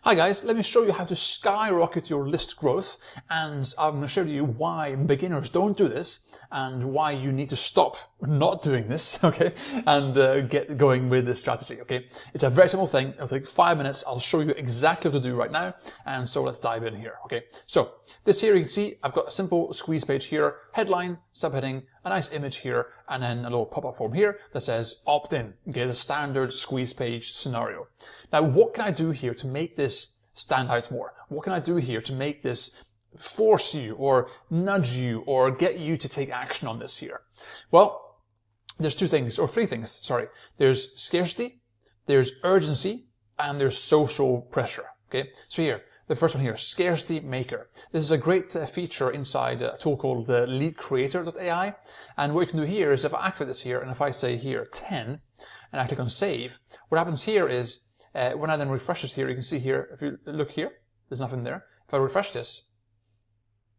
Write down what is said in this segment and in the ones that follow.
Hi guys, let me show you how to skyrocket your list growth, and I'm going to show you why beginners don't do this and why you need to stop not doing this, okay, and get going with this strategy, okay. It's a very simple thing. It'll take 5 minutes. I'll show you exactly what to do right now, and so let's dive in here, okay. So this here you can see I've got a simple squeeze page here, headline, subheading, a nice image here, and then a little pop-up form here that says opt in, okay, the standard squeeze page scenario. Now what can I do here to make this stand out more? What can I do here to make this force you or nudge you or get you to take action on this here? Well, there's three things, sorry. There's scarcity, there's urgency, and there's social pressure, okay? So here, the first one here, Scarcity Maker. This is a great feature inside a tool called the leadcreator.ai. And what you can do here is if I activate this here, and if I say here 10, and I click on save, what happens here is, when I then refresh this here, you can see here, if you look here, there's nothing there. If I refresh this,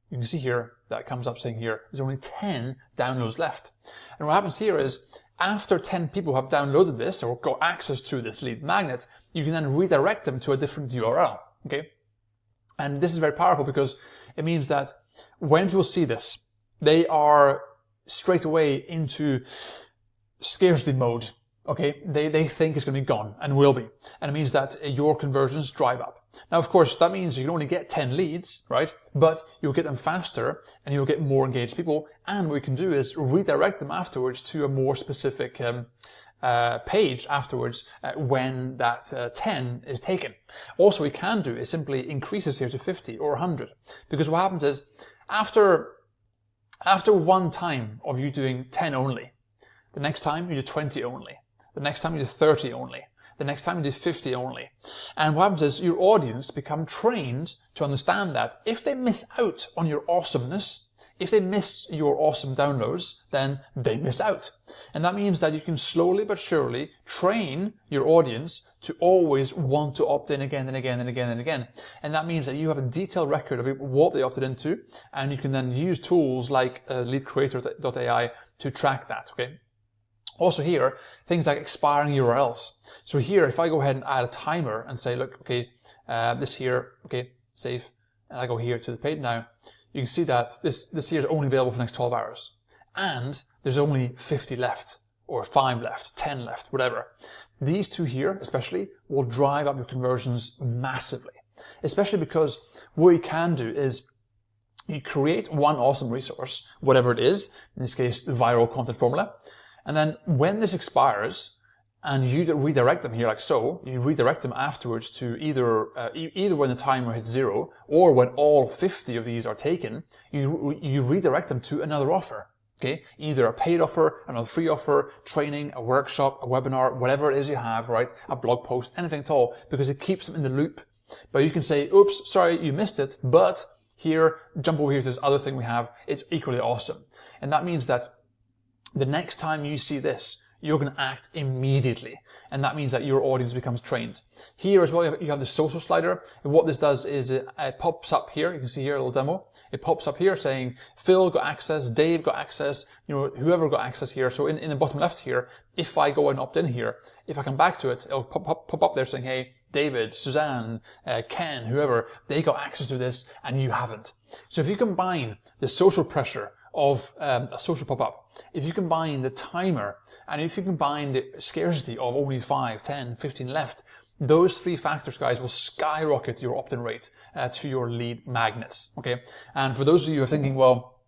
you can see here that it comes up saying here, there's only 10 downloads left. And what happens here is, after 10 people have downloaded this or got access to this lead magnet, you can then redirect them to a different URL, okay? And this is very powerful because it means that when people see this, they are straight away into scarcity mode. Okay, they think it's going to be gone and will be. And it means that your conversions drive up. Now, of course, that means you can only get 10 leads, right? But you'll get them faster and you'll get more engaged people. And what you can do is redirect them afterwards to a more specific page afterwards when that 10 is taken. Also, what you can do is simply increase this here to 50 or 100. Because what happens is after one time of you doing 10 only, the next time you do 20 only. The next time you do 30 only. The next time you do 50 only. And what happens is your audience become trained to understand that if they miss out on your awesomeness, if they miss your awesome downloads, then they miss out. And that means that you can slowly but surely train your audience to always want to opt in again and again and again and again. And that means that you have a detailed record of what they opted into, and you can then use tools like leadcreator.ai to track that, okay? Also here, things like expiring URLs. So here, if I go ahead and add a timer and say, look, okay, this here, okay, save, and I go here to the page now, you can see that this here is only available for the next 12 hours. And there's only 50 left, or 5 left, 10 left, whatever. These two here, especially, will drive up your conversions massively. Especially because what you can do is you create one awesome resource, whatever it is, in this case, the viral content formula. And then when this expires and you redirect them here like so, you redirect them afterwards to either when the timer hits 0 or when all 50 of these are taken, you redirect them to another offer. Okay, either a paid offer, another free offer, training, a workshop, a webinar, whatever it is you have, right? A blog post, anything at all, because it keeps them in the loop. But you can say, oops, sorry, you missed it, but here, jump over here to this other thing we have. It's equally awesome. And that means that the next time you see this, you're going to act immediately. And that means that your audience becomes trained. Here as well, you have the social slider. And what this does is it pops up here. You can see here a little demo. It pops up here saying, Phil got access, Dave got access, whoever got access here. So in the bottom left here, if I go and opt in here, if I come back to it, it'll pop up there saying, hey, David, Suzanne, Ken, whoever, they got access to this and you haven't. So if you combine the social pressure of a social pop-up, if you combine the timer, and if you combine the scarcity of only 5, 10, 15 left, those three factors, guys, will skyrocket your opt-in rate to your lead magnets, okay? And for those of you who are thinking, well,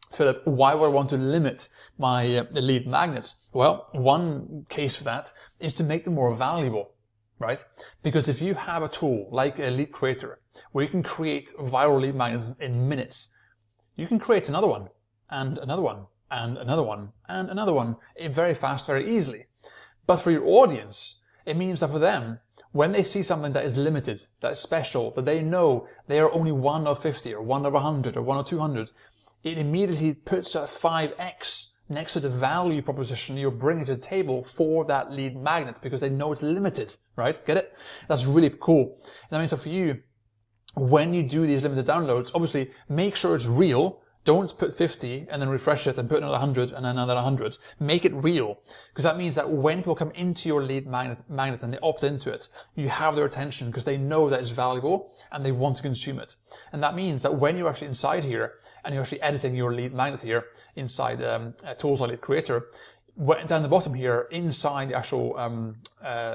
Philip, why would I want to limit my lead magnets? Well, one case for that is to make them more valuable, right? Because if you have a tool like a lead creator where you can create viral lead magnets in minutes, you can create another one, and another one, and another one, and another one, very fast, very easily. But for your audience, it means that for them, when they see something that is limited, that is special, that they know they are only 1 of 50, or 1 of 100, or 1 of 200, it immediately puts a 5x next to the value proposition you're bringing to the table for that lead magnet, because they know it's limited, right? Get it? That's really cool. And that means that for you, when you do these limited downloads, obviously make sure it's real. Don't put 50 and then refresh it and put another 100 and another 100. Make it real, because that means that when people come into your lead magnet and they opt into it, you have their attention because they know that it's valuable and they want to consume it. And that means that when you're actually inside here and you're actually editing your lead magnet here inside tools like Lead Creator, down the bottom here, inside the actual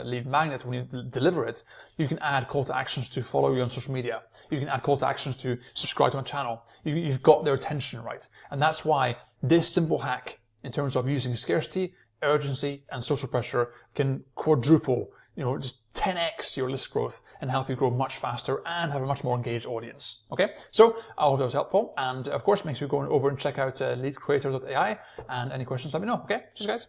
lead magnet, when you deliver it, you can add call to actions to follow you on social media. You can add call to actions to subscribe to my channel. You've got their attention, right? And that's why this simple hack, in terms of using scarcity, urgency, and social pressure, can quadruple, just 10x your list growth and help you grow much faster and have a much more engaged audience. Okay, so I hope that was helpful. And of course, make sure you go over and check out leadcreator.ai, and any questions, let me know. Okay, cheers guys.